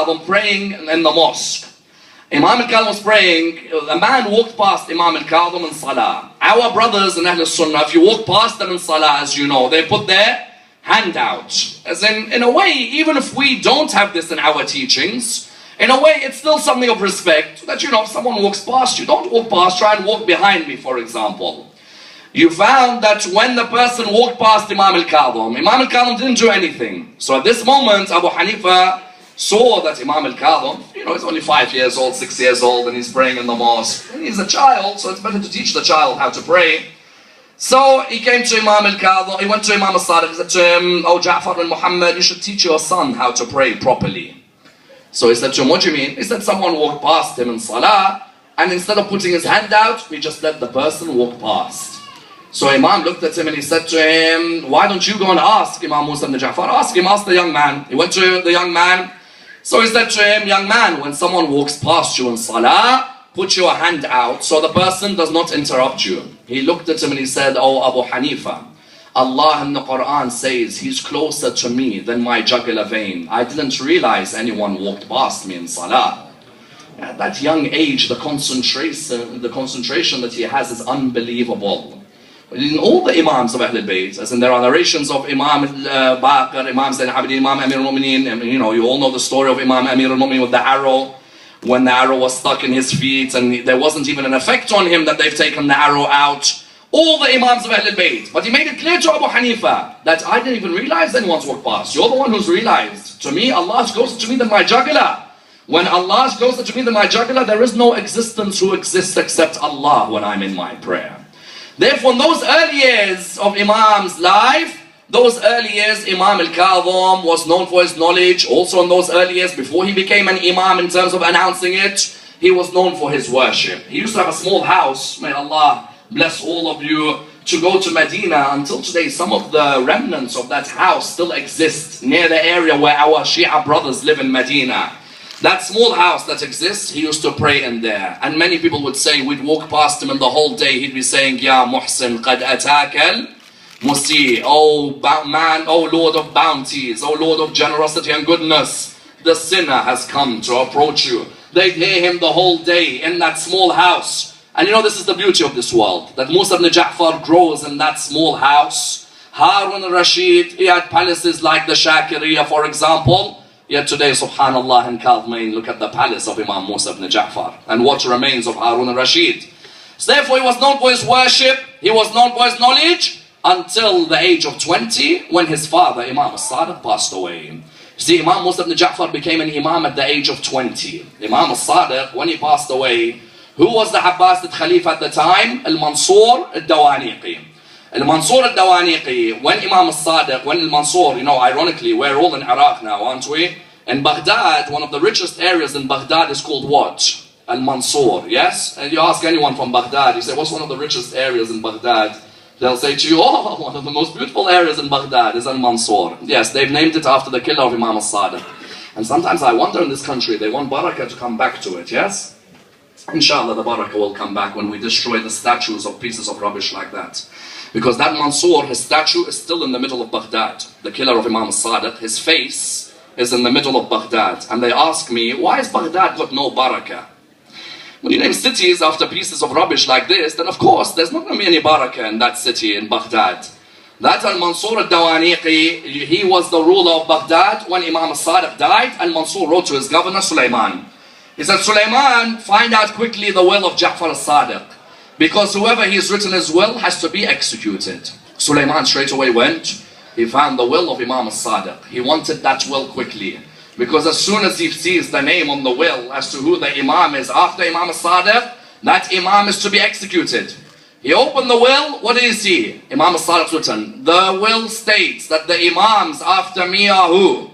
al-Khadim praying in the mosque. Imam al-Khadim was praying, a man walked past Imam al-Khadim in Salah. Our brothers in Ahl Sunnah, if you walk past them in Salah, as you know, they put their hand out. As in a way, even if we don't have this in our teachings, in a way, it's still something of respect that, if someone walks past you, don't walk past, try and walk behind me, for example. You found that when the person walked past Imam Imam al-Khadim didn't do anything. So at this moment, Abu Hanifa saw that Imam al-Khadim, he's only 5 years old, 6 years old, and he's praying in the mosque. And he's a child, so it's better to teach the child how to pray. So he came to Imam al-Khadim, he went to Imam al-Sadiq, he said to him, "Oh Ja'far and Muhammad, you should teach your son how to pray properly." So he said to him, "What do you mean?" He said, "Someone walked past him in Salah, and instead of putting his hand out, he just let the person walk past." So Imam looked at him and he said to him, "Why don't you go and ask Imam Musa ibn Jaffar? Ask the young man." He went to the young man. So he said to him, "Young man, when someone walks past you in Salah, put your hand out so the person does not interrupt you." He looked at him and he said, "Oh Abu Hanifa, Allah in the Quran says He's closer to me than my jugular vein. I didn't realize anyone walked past me in Salah." At that young age, the concentration that he has is unbelievable. In all the Imams of Ahl al-Bayt, as in there are narrations of Imam Baqir, Imam Zayn al-Abidin, Imam Amir al-Mu'mineen, you all know the story of Imam Amir al-Mu'mineen with the arrow, when the arrow was stuck in his feet and there wasn't even an effect on him that they've taken the arrow out. All the Imams of Ahl al-Bayt. But he made it clear to Abu Hanifa that I didn't even realize anyone's walked past. You're the one who's realized. To me, Allah is closer to me than my jugular. When Allah is closer to me than my jugular, there is no existence who exists except Allah when I'm in my prayer. Therefore, in those early years of Imam's life, those early years, Imam al-Khadim was known for his knowledge. Also in those early years, before he became an Imam in terms of announcing it, he was known for his worship. He used to have a small house, may Allah bless all of you, to go to Medina. Until today, some of the remnants of that house still exist near the area where our Shia brothers live in Medina. That small house that exists, he used to pray in there. And many people would say, we'd walk past him and the whole day he'd be saying, "Ya Muhsin, qad atakal musi." Oh man, oh Lord of bounties, oh Lord of generosity and goodness, the sinner has come to approach you. They'd hear him the whole day in that small house. And this is the beauty of this world, that Musa ibn Jaffar grows in that small house. Harun al-Rashid, he had palaces like the Shakiriya, for example. Yet today, subhanallah, in Kadmain, look at the palace of Imam Musa ibn Jaffar and what remains of Harun al-Rashid. So therefore, he was known for his worship, he was known for his knowledge, until the age of 20, when his father, Imam al-Sadiq, passed away. See, Imam Musa ibn Jaffar became an Imam at the age of 20. Imam al-Sadiq, when he passed away, who was the Abbasid Khalifa at the time? Al-Mansur al-Dawaniqi. Al-Mansur al-Dawaniqi, when Imam al-Sadiq, when al-Mansur, ironically, we're all in Iraq now, aren't we? In Baghdad, one of the richest areas in Baghdad is called what? Al-Mansur, yes? And you ask anyone from Baghdad, you say, what's one of the richest areas in Baghdad? They'll say to you, oh, one of the most beautiful areas in Baghdad is Al-Mansur. Yes, they've named it after the killer of Imam al-Sadiq. And sometimes I wonder in this country, they want barakah to come back to it, yes? Inshallah, the barakah will come back when we destroy the statues of pieces of rubbish like that. Because that Mansur, his statue is still in the middle of Baghdad. The killer of Imam al-Sadiq, his face is in the middle of Baghdad. And they ask me, why has Baghdad got no barakah? When you name cities after pieces of rubbish like this, then of course there's not going to be any barakah in that city, in Baghdad. That al-Mansur al-Dawaniqi, he was the ruler of Baghdad when Imam al-Sadiq died, and Mansur wrote to his governor Sulaiman. He said, Sulaiman, find out quickly the will of Ja'far al-Sadiq, because whoever he's written his will has to be executed. Sulaiman straight away went, he found the will of Imam al-Sadiq. He wanted that will quickly, because as soon as he sees the name on the will as to who the Imam is after Imam al-Sadiq, that Imam is to be executed. He opened the will, what did he see? Imam al-Sadiq's written, the will states that the Imams after me are who?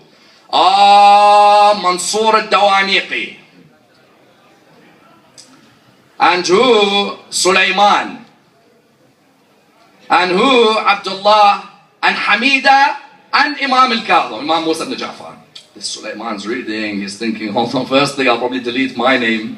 Mansur al-Dawaniqi. And who? Sulaiman. And who? Abdullah and Hamida and Imam al-Khadim, Imam Musa ibn Jaffar. This Sulaiman's reading, he's thinking, hold on, firstly I'll probably delete my name.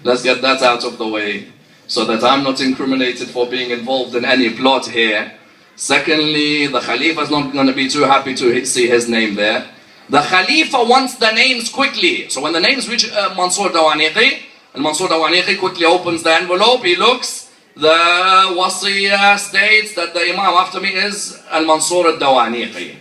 Let's get that out of the way, so that I'm not incriminated for being involved in any plot here. Secondly, the Khalifa is not going to be too happy to see his name there. The Khalifa wants the names quickly. So when the names reach Mansour Dawaniqi, and Mansour Dawaniqi quickly opens the envelope, he looks, the Wasiyah states that the Imam after me is Al-Mansur al-Dawaniqi.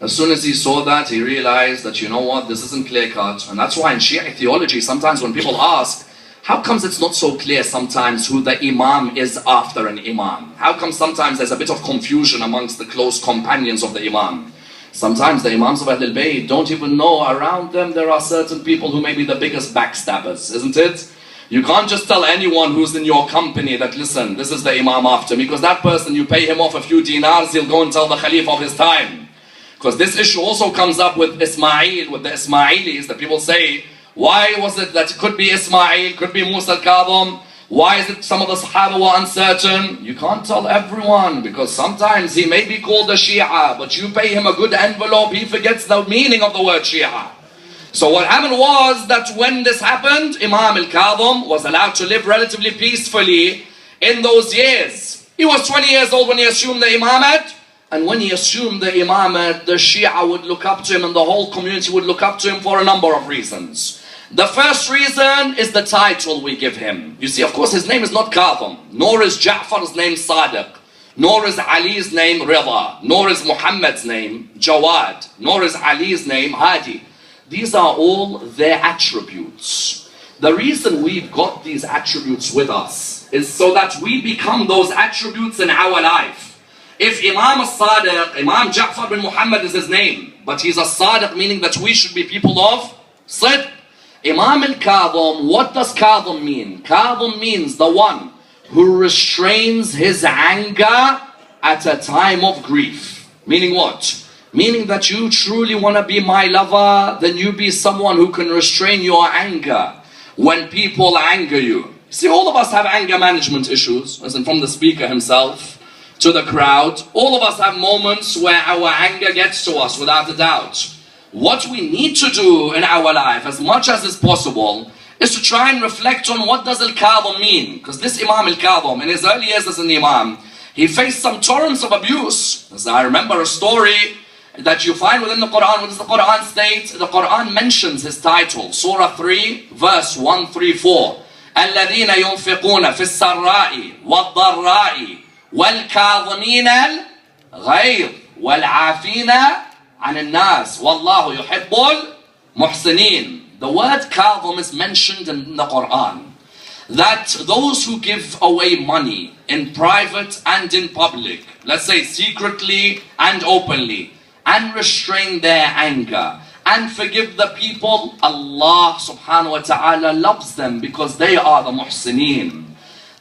As soon as he saw that, he realized that, you know what, this isn't clear cut. And that's why in Shia theology, sometimes when people ask, how comes it's not so clear sometimes who the Imam is after an Imam? How come sometimes there's a bit of confusion amongst the close companions of the Imam? Sometimes the Imams of Ahlul Bayt don't even know around them there are certain people who may be the biggest backstabbers, isn't it? You can't just tell anyone who's in your company that, listen, this is the Imam after me, because that person, you pay him off a few dinars, he'll go and tell the Khalifa of his time. Because this issue also comes up with Ismail, with the Ismailis, that people say, why was it that it could be Ismail, could be Musa al-Khadim? Why is it some of the Sahaba were uncertain? You can't tell everyone, because sometimes he may be called a Shia, but you pay him a good envelope, he forgets the meaning of the word Shia. So what happened was that when this happened, Imam al-Khadim was allowed to live relatively peacefully in those years. He was 20 years old when he assumed the imamate, and when he assumed the imamate, the Shia would look up to him and the whole community would look up to him for a number of reasons. The first reason is the title we give him. You see, of course, his name is not Khadim, nor is Ja'far's name Sadiq, nor is Ali's name Rida, nor is Muhammad's name Jawad, nor is Ali's name Hadi. These are all their attributes. The reason we've got these attributes with us is so that we become those attributes in our life. If Imam al-Sadiq, Imam Ja'far bin Muhammad is his name, but he's a Sadiq, meaning that we should be people of Sidq. Imam al-Khadim, what does Khadim mean? Khadim means the one who restrains his anger at a time of grief. Meaning what? Meaning that you truly want to be my lover, then you be someone who can restrain your anger when people anger you. See, all of us have anger management issues, as in from the speaker himself to the crowd. All of us have moments where our anger gets to us, without a doubt. What we need to do in our life, as much as is possible, is to try and reflect on what does al-Khadim mean. Because this Imam al-Khadim, in his early years as an Imam, he faced some torrents of abuse. As I remember a story that you find within the Quran. What does the Quran state? The Quran mentions his title. Surah 3, verse 134. الَّذِينَ يُنْفِقُونَ فِي السَّرَّاءِ وَالضَّرَّاءِ وَالْكَاظِمِينَ الْغَيْظَ وَالْعَافِينَ عن الناس والله يحب المحسنين. The word Khadim is mentioned in the Quran. That those who give away money in private and in public, let's say secretly and openly, and restrain their anger and forgive the people, Allah subhanahu wa ta'ala loves them because they are the muhsineen.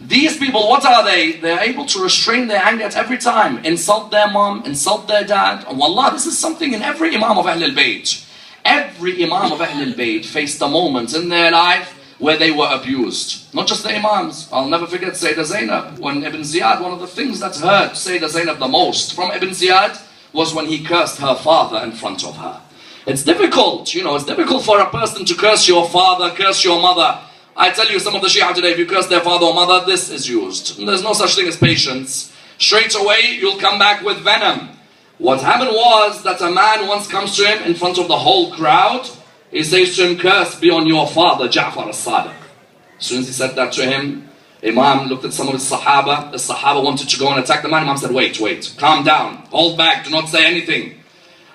These people, what are they? They're able to restrain their anger at every time. Insult their mom, insult their dad. And wallah, this is something in every Imam of Ahlul Bayt. Every Imam of Ahlul Bayt faced a moment in their life where they were abused. Not just the Imams. I'll never forget Sayyidah Zainab. When Ibn Ziyad, one of the things that hurt Sayyidah Zainab the most from Ibn Ziyad was when he cursed her father in front of her. It's difficult, it's difficult for a person to curse your father, curse your mother. I tell you, some of the Shia today, if you curse their father or mother, this is used. There's no such thing as patience. Straight away, you'll come back with venom. What happened was that a man once comes to him in front of the whole crowd. He says to him, curse be on your father, Ja'far al-Sadiq. As soon as he said that to him, Imam looked at some of his Sahaba. The Sahaba wanted to go and attack the man. Imam said, wait, calm down, hold back, do not say anything.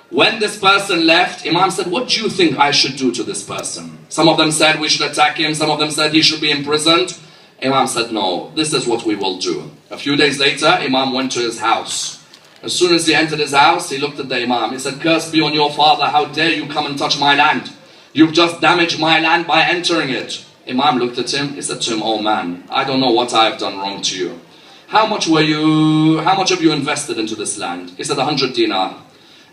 When this person left, Imam said, what do you think I should do to this person? Some of them said we should attack him. Some of them said he should be imprisoned. Imam said, no, this is what we will do. A few days later, Imam went to his house. As soon as he entered his house, he looked at the Imam. He said, curse be on your father, how dare you come and touch my land? You've just damaged my land by entering it. Imam looked at him. He said to him, oh man, I don't know what I have done wrong to you. How much have you invested into this land? He said, 100 dinar.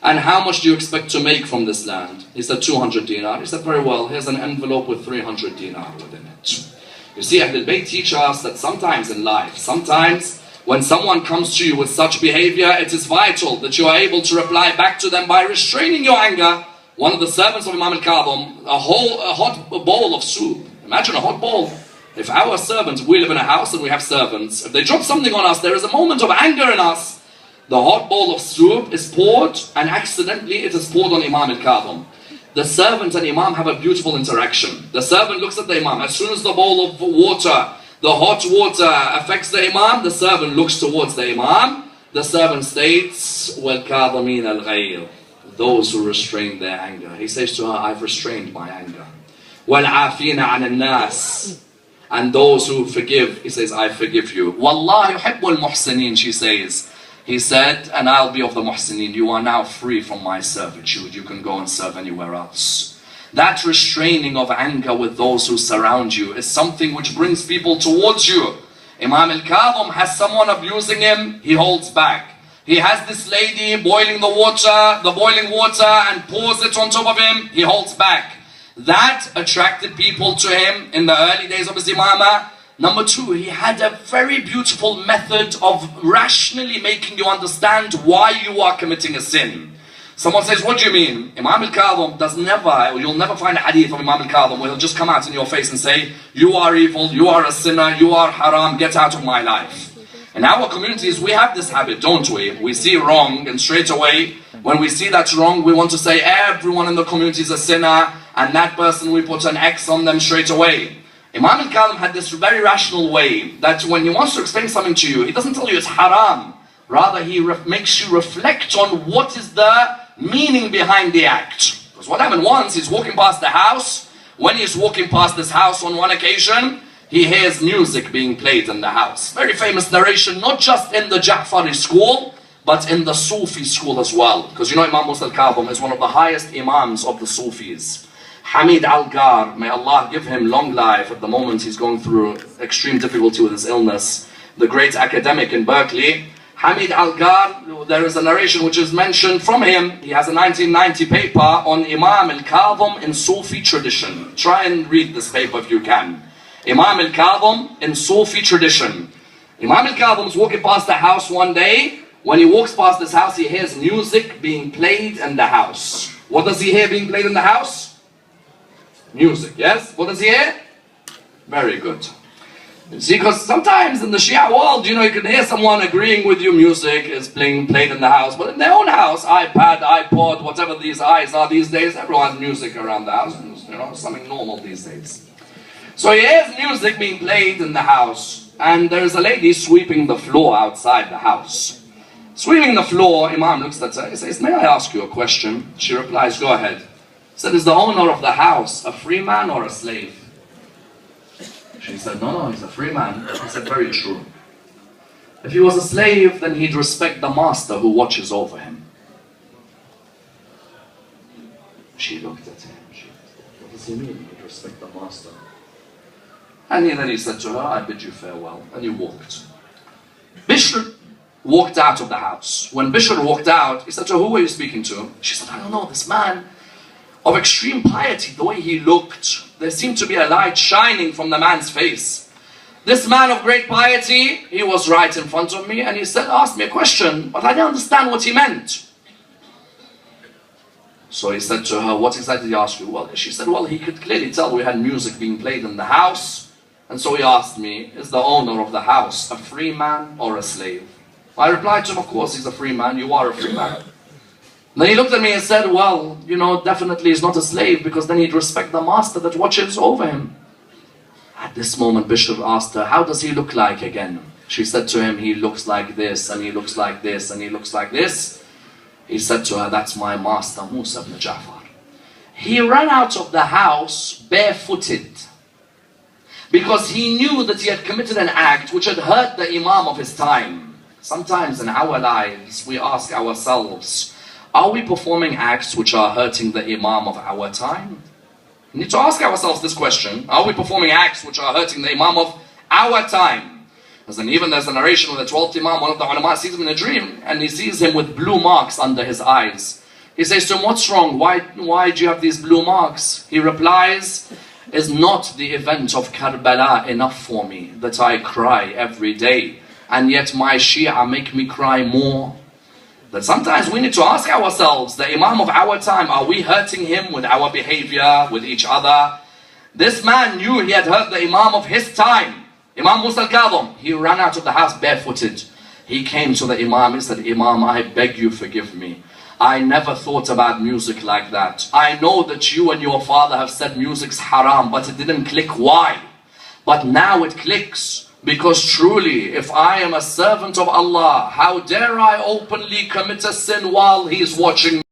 And how much do you expect to make from this land? He said, 200 dinar. He said, very well, here's an envelope with 300 dinar within it. You see, Ahlul Bayt teach us that sometimes in life, sometimes when someone comes to you with such behavior, it is vital that you are able to reply back to them by restraining your anger. One of the servants of Imam al-Khadim, a hot bowl of soup. Imagine a hot bowl. If our servants, we live in a house and we have servants, if they drop something on us, there is a moment of anger in us. The hot bowl of soup is poured, and accidentally it is poured on Imam al-Khadim. The servant and Imam have a beautiful interaction. The servant looks at the Imam. As soon as the bowl of water, the hot water affects the Imam, the servant looks towards the Imam. The servant states, وَالْكَاظِمِينَ الْغَيْرِ, those who restrain their anger. He says to her, I've restrained my anger. وَالْعَافِينَ عَنِ النَّاسِ, and those who forgive, he says, I forgive you. وَاللَّهُ يُحِبُّ الْمُحْسِنِينَ, she says. He said, and I'll be of the muhsinin. You are now free from my servitude. You can go and serve anywhere else. That restraining of anger with those who surround you is something which brings people towards you. Imam al-Khadim has someone abusing him, he holds back. He has this lady boiling the boiling water and pours it on top of him, he holds back. That attracted people to him in the early days of his imamah. Number two, he had a very beautiful method of rationally making you understand why you are committing a sin. Someone says, what do you mean? Imam al-Khadim does never, you'll never find a hadith of Imam al-Khadim where he'll just come out in your face and say, you are evil, you are a sinner, you are haram, get out of my life. In our communities, we have this habit, don't we? We see wrong and straight away, when we see that's wrong, we want to say everyone in the community is a sinner and that person, we put an X on them straight away. Imam al-Khadim had this very rational way that when he wants to explain something to you, he doesn't tell you it's haram. Rather, he makes you reflect on what is the meaning behind the act. Because what happened once, he's walking past the house. When he's walking past this house on one occasion, he hears music being played in the house. Very famous narration, not just in the Ja'fari school, but in the Sufi school as well. Because you know Imam Musa al-Khadim is one of the highest imams of the Sufis. Hamid al-Gar, may Allah give him long life. At the moment he's going through extreme difficulty with his illness. The great academic in Berkeley. Hamid al-Gar, there is a narration which is mentioned from him. He has a 1990 paper on Imam al-Khadim in Sufi tradition. Try and read this paper if you can. Imam al-Khadim in Sufi tradition. Imam al-Khadim is walking past the house one day. When he walks past this house, he hears music being played in the house. What does he hear being played in the house? Music, yes? What does he hear? Very good. You see, because sometimes in the Shia world, you know, you can hear someone agreeing with you, music is being played in the house, but in their own house, iPad, iPod, whatever these eyes are these days, everyone has music around the house, you know, something normal these days. So he hears music being played in the house, and there's a lady sweeping the floor outside the house. Sweeping the floor, Imam looks at her, he says, may I ask you a question? She replies, go ahead. He said, is the owner of the house a free man or a slave? She said, no, he's a free man. He said, very true. If he was a slave, then he'd respect the master who watches over him. She looked at him. She said, what does he mean, he'd respect the master? And then he said to her, I bid you farewell. And he walked. Bishr walked out of the house. When Bishr walked out, he said to her, who were you speaking to? She said, I don't know, this man of extreme piety, the way he looked, there seemed to be a light shining from the man's face. This man of great piety, he was right in front of me and he said, asked me a question, but I didn't understand what he meant. So he said to her, what exactly did he ask you? Well, she said, well, he could clearly tell we had music being played in the house. And so he asked me, is the owner of the house a free man or a slave? I replied to him, of course he's a free man, you are a free man. Then he looked at me and said, well, you know, definitely he's not a slave because then he'd respect the master that watches over him. At this moment, Bishr asked her, how does he look like again? She said to him, he looks like this, and he looks like this, and he looks like this. He said to her, that's my master, Musa ibn Jaffar. He ran out of the house barefooted because he knew that he had committed an act which had hurt the Imam of his time. Sometimes in our lives, we ask ourselves, are we performing acts which are hurting the Imam of our time? We need to ask ourselves this question. Are we performing acts which are hurting the Imam of our time? As in, even there's a narration of the 12th Imam, one of the ulama sees him in a dream, and he sees him with blue marks under his eyes. He says to him, what's wrong? Why do you have these blue marks? He replies, is not the event of Karbala enough for me that I cry every day, and yet my Shia make me cry more? That sometimes we need to ask ourselves, the Imam of our time, are we hurting him with our behavior, with each other? This man knew he had hurt the Imam of his time. Imam Musa al-Khadim, he ran out of the house barefooted. He came to the Imam, he said, Imam, I beg you forgive me. I never thought about music like that. I know that you and your father have said music's haram, but it didn't click. Why? But now it clicks. Because truly, if I am a servant of Allah, how dare I openly commit a sin while He's watching me?